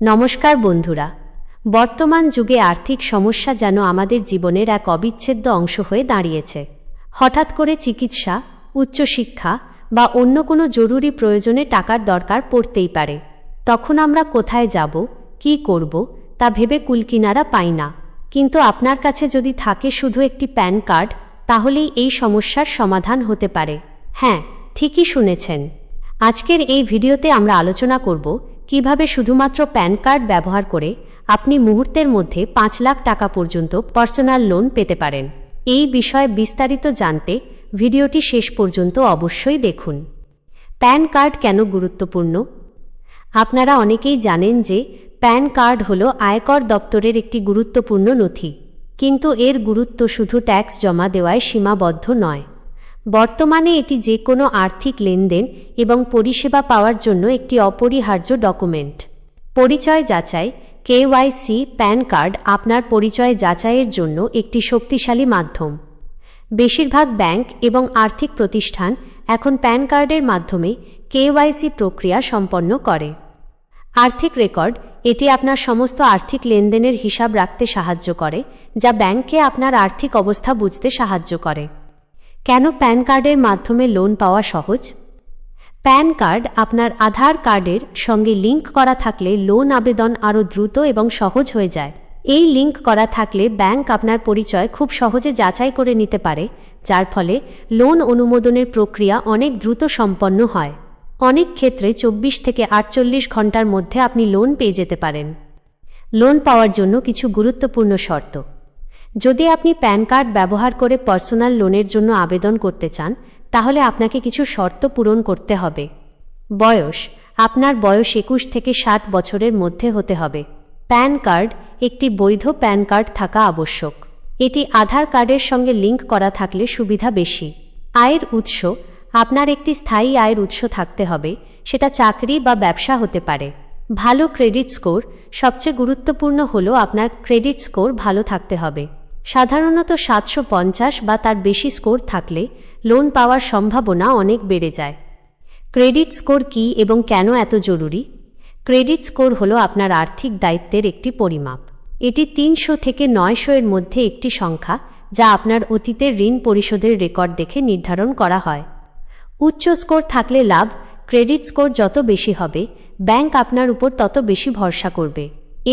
নমস্কার বন্ধুরা, বর্তমান যুগে আর্থিক সমস্যা যেন আমাদের জীবনের এক অবিচ্ছেদ্য অংশ হয়ে দাঁড়িয়েছে। হঠাৎ করে চিকিৎসা, উচ্চশিক্ষা বা অন্য কোনো জরুরি প্রয়োজনে টাকার দরকার পড়তেই পারে। তখন আমরা কোথায় যাব, কি করব তা ভেবে কুলকিনারা পাই না। কিন্তু আপনার কাছে যদি থাকে শুধু একটি প্যান কার্ড, তাহলেই এই সমস্যার সমাধান হতে পারে। হ্যাঁ, ঠিকই শুনেছেন। আজকের এই ভিডিওতে আমরা আলোচনা করব কিভাবে শুধুমাত্র প্যান কার্ড ব্যবহার করে আপনি মুহূর্তের মধ্যে ৫ লাখ টাকা পর্যন্ত পার্সোনাল লোন পেতে পারেন। এই বিষয়ে বিস্তারিত জানতে ভিডিওটি শেষ পর্যন্ত অবশ্যই দেখুন। প্যান কার্ড কেন গুরুত্বপূর্ণ? আপনারা অনেকেই জানেন যে প্যান কার্ড হল আয়কর দপ্তরের একটি গুরুত্বপূর্ণ নথি, কিন্তু এর গুরুত্ব শুধু ট্যাক্স জমা দেওয়ায় সীমাবদ্ধ নয়। বর্তমানে এটি যে কোনো আর্থিক লেনদেন এবং পরিষেবা পাওয়ার জন্য একটি অপরিহার্য ডকুমেন্ট। পরিচয় যাচাই KYC প্যান কার্ড আপনার পরিচয় যাচাইয়ের জন্য একটি শক্তিশালী মাধ্যম। বেশিরভাগ ব্যাংক এবং আর্থিক প্রতিষ্ঠান এখন প্যান কার্ডের মাধ্যমে KYC প্রক্রিয়া সম্পন্ন করে। আর্থিক রেকর্ড এটি আপনার সমস্ত আর্থিক লেনদেনের হিসাব রাখতে সাহায্য করে, যা ব্যাংককে আপনার আর্থিক অবস্থা বুঝতে সাহায্য করে। কেন প্যান কার্ডের মাধ্যমে লোন পাওয়া সহজ? প্যান কার্ড আপনার আধার কার্ডের সঙ্গে লিঙ্ক করা থাকলে লোন আবেদন আরও দ্রুত এবং সহজ হয়ে যায়। এই লিঙ্ক করা থাকলে ব্যাংক আপনার পরিচয় খুব সহজে যাচাই করে নিতে পারে, যার ফলে লোন অনুমোদনের প্রক্রিয়া অনেক দ্রুত সম্পন্ন হয়। অনেক ক্ষেত্রে ২৪ থেকে ৪৮ ঘন্টার মধ্যে আপনি লোন পেয়ে যেতে পারেন। লোন পাওয়ার জন্য কিছু গুরুত্বপূর্ণ শর্ত। যদি আপনি প্যান কার্ড ব্যবহার করে পার্সোনাল লোনের জন্য আবেদন করতে চান, তাহলে আপনাকে কিছু শর্ত পূরণ করতে হবে। বয়স, আপনার বয়স ২১ থেকে ৬০ বছরের মধ্যে হতে হবে। প্যান কার্ড একটি বৈধ প্যান কার্ড থাকা আবশ্যক। এটি আধার কার্ডের সঙ্গে লিঙ্ক করা থাকলে সুবিধা বেশি। আয়ের উৎস, আপনার একটি স্থায়ী আয়ের উৎস থাকতে হবে, সেটা চাকরি বা ব্যবসা হতে পারে। ভালো ক্রেডিট স্কোর, সবচেয়ে গুরুত্বপূর্ণ হলো আপনার ক্রেডিট স্কোর ভালো থাকতে হবে। সাধারণত ৭৫০ বা তার বেশি স্কোর থাকলে লোন পাওয়ার সম্ভাবনা অনেক বেড়ে যায়। ক্রেডিট স্কোর কী এবং কেন এত জরুরি? ক্রেডিট স্কোর হলো আপনার আর্থিক দায়িত্বের একটি পরিমাপ। এটি ৩০০ থেকে ৯০০ এর মধ্যে একটি সংখ্যা, যা আপনার অতীতের ঋণ পরিশোধের রেকর্ড দেখে নির্ধারণ করা হয়। উচ্চ স্কোর থাকলে লাভ, ক্রেডিট স্কোর যত বেশি হবে, ব্যাংক আপনার উপর তত বেশি ভরসা করবে।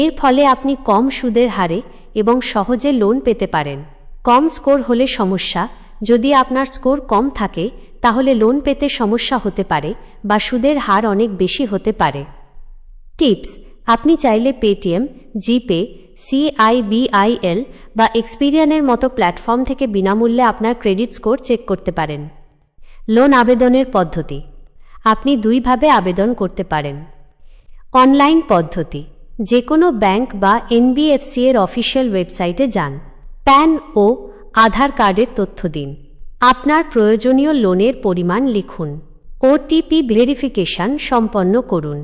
এর ফলে আপনি কম সুদের হারে এবং সহজে লোন পেতে পারেন। কম স্কোর হলে সমস্যা, যদি আপনার স্কোর কম থাকে তাহলে লোন পেতে সমস্যা হতে পারে বা সুদের হার অনেক বেশি হতে পারে। টিপস, আপনি চাইলে পেটিএম, জিপে, CIBIL বা এক্সপিরিয়ানের মতো প্ল্যাটফর্ম থেকে বিনামূল্যে আপনার ক্রেডিট স্কোর চেক করতে পারেন। লোন আবেদনের পদ্ধতি, আপনি দুইভাবে আবেদন করতে পারেন। অনলাইন পদ্ধতি, যে কোনো ব্যাংক বা NBFC এর অফিসিয়াল ওয়েবসাইটে যান। প্যান ও আধার কার্ডের তথ্য দিন। আপনার প্রয়োজনীয় লোনের পরিমাণ লিখুন। OTP ভেরিফিকেশন সম্পন্ন করুন।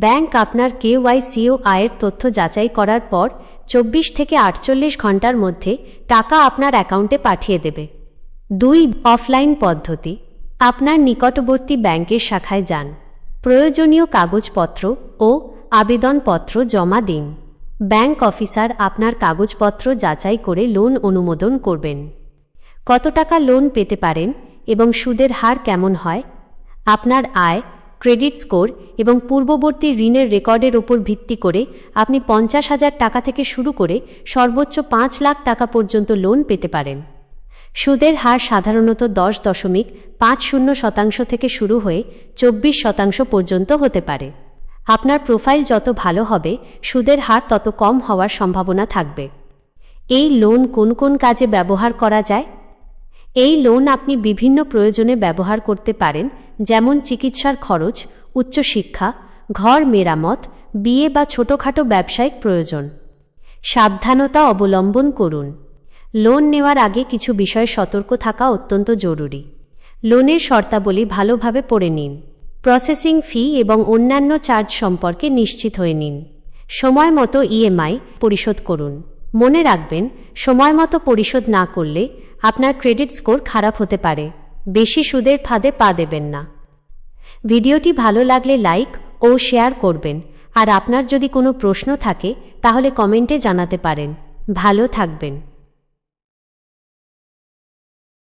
ব্যাংক আপনার KYC ও আয়ের তথ্য যাচাই করার পর ২৪ থেকে ৪৮ ঘন্টার মধ্যে টাকা আপনার অ্যাকাউন্টে পাঠিয়ে দেবে। ২. অফলাইন পদ্ধতি, আপনার নিকটবর্তী ব্যাংকের শাখায় যান। প্রয়োজনীয় কাগজপত্র ও আবেদনপত্র জমা দিন। ব্যাংক অফিসার আপনার কাগজপত্র যাচাই করে লোন অনুমোদন করবেন। কত টাকা লোন পেতে পারেন এবং সুদের হার কেমন হয়? আপনার আয়, ক্রেডিট স্কোর এবং পূর্ববর্তী ঋণের রেকর্ডের ওপর ভিত্তি করে আপনি ৫০,০০০ টাকা থেকে শুরু করে সর্বোচ্চ ৫ লাখ টাকা পর্যন্ত লোন পেতে পারেন। সুদের হার সাধারণত 10.50% থেকে শুরু হয়ে 24% পর্যন্ত হতে পারে। আপনার প্রোফাইল যত ভালো হবে, সুদের হার তত কম হওয়ার সম্ভাবনা থাকবে। এই লোন কোন কোন কাজে ব্যবহার করা যায়? এই লোন আপনি বিভিন্ন প্রয়োজনে ব্যবহার করতে পারেন, যেমন চিকিৎসার খরচ, উচ্চশিক্ষা, ঘর মেরামত, বিয়ে বা ছোটখাটো ব্যবসায়িক প্রয়োজন। সাবধানতা অবলম্বন করুন। লোন নেওয়ার আগে কিছু বিষয়ে সতর্ক থাকা অত্যন্ত জরুরি। লোনের শর্তাবলী ভালোভাবে পড়ে নিন। প্রসেসিং ফি এবং অন্যান্য চার্জ সম্পর্কে নিশ্চিত হয়ে নিন। সময় মতো EMI পরিশোধ করুন। মনে রাখবেন, সময় মতো পরিশোধ না করলে আপনার ক্রেডিট স্কোর খারাপ হতে পারে। বেশি সুদের ফাঁদে পা দেবেন না। ভিডিওটি ভালো লাগলে লাইক ও শেয়ার করবেন আর আপনার যদি কোনো প্রশ্ন থাকে তাহলে কমেন্টে জানাতে পারেন। ভালো থাকবেন।